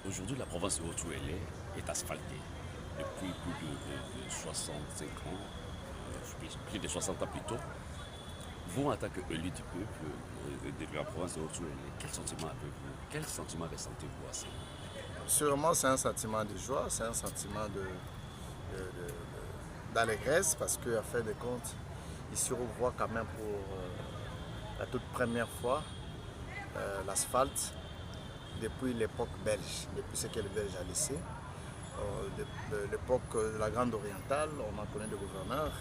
Aujourd'hui, la province de Haut-Touélé est asphaltée depuis plus de 65 ans, plus de 60 ans plus tôt. Vous, en tant qu'élu du peuple de la province de Haut-Touélé, quel sentiment avez-vous? Quel sentiment ressentez-vous à ça? Sûrement, c'est un sentiment de joie, c'est un sentiment d'allégresse parce qu'à fin de compte, ici on voit quand même pour la toute première fois l'asphalte depuis l'époque belge, depuis ce que les Belges a laissé. De l'époque de la Grande Orientale, on en connaît le gouverneur.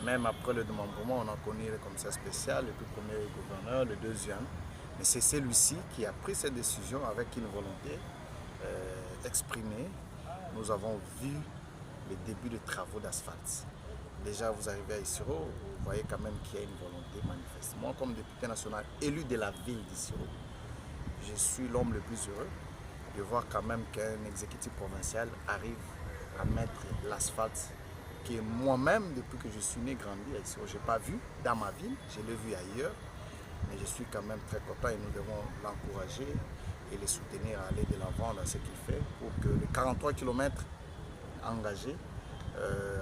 Même après le démembrement, on en connaît le commissaire spécial, le tout premier gouverneur, le deuxième. Mais c'est celui-ci qui a pris cette décision avec une volonté exprimée. Nous avons vu les débuts de travaux d'asphalte. Déjà, vous arrivez à Isiro, vous voyez quand même qu'il y a une volonté manifeste. Moi, comme député national élu de la ville d'Isiro, je suis l'homme le plus heureux de voir quand même qu'un exécutif provincial arrive à mettre l'asphalte qui est moi-même, depuis que je suis né, grandi à Isiro, je n'ai pas vu dans ma ville, je l'ai vu ailleurs, mais je suis quand même très content et nous devons l'encourager et les soutenir à aller de l'avant dans ce qu'il fait pour que les 43 km engagés,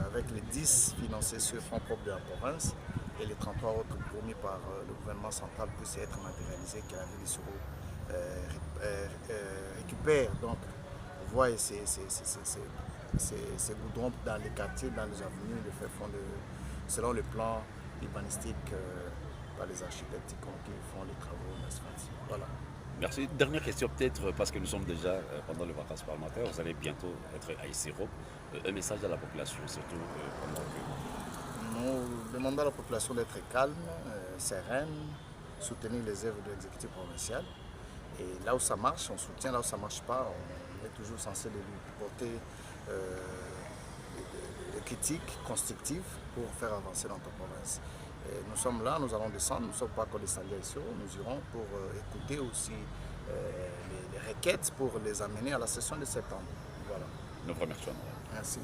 avec les 10 financés sur fonds propres de la province et les 33 autres promis par le gouvernement central puissent être matérialisés, que la ville d'Isiro récupère donc voie ces goudrons dans les quartiers, dans les avenues, de faire fond selon le plan urbanistique par les architectes qui font les travaux d'asphalte. Voilà. Merci. Dernière question peut-être, parce que nous sommes déjà pendant les vacances parlementaires, vous allez bientôt être à Isiro. Un message à la population, surtout pendant que... Nous demandons à la population d'être calme, sereine, soutenir les œuvres de l'exécutif provincial. Et là où ça marche, on soutient, là où ça ne marche pas, on est toujours censé lui porter des critiques constructives pour faire avancer notre province. Et nous sommes là, nous allons descendre, nous ne sommes pas encore descendus ici, nous irons pour écouter aussi les requêtes pour les amener à la session de septembre. Voilà. Nous remercions. Merci.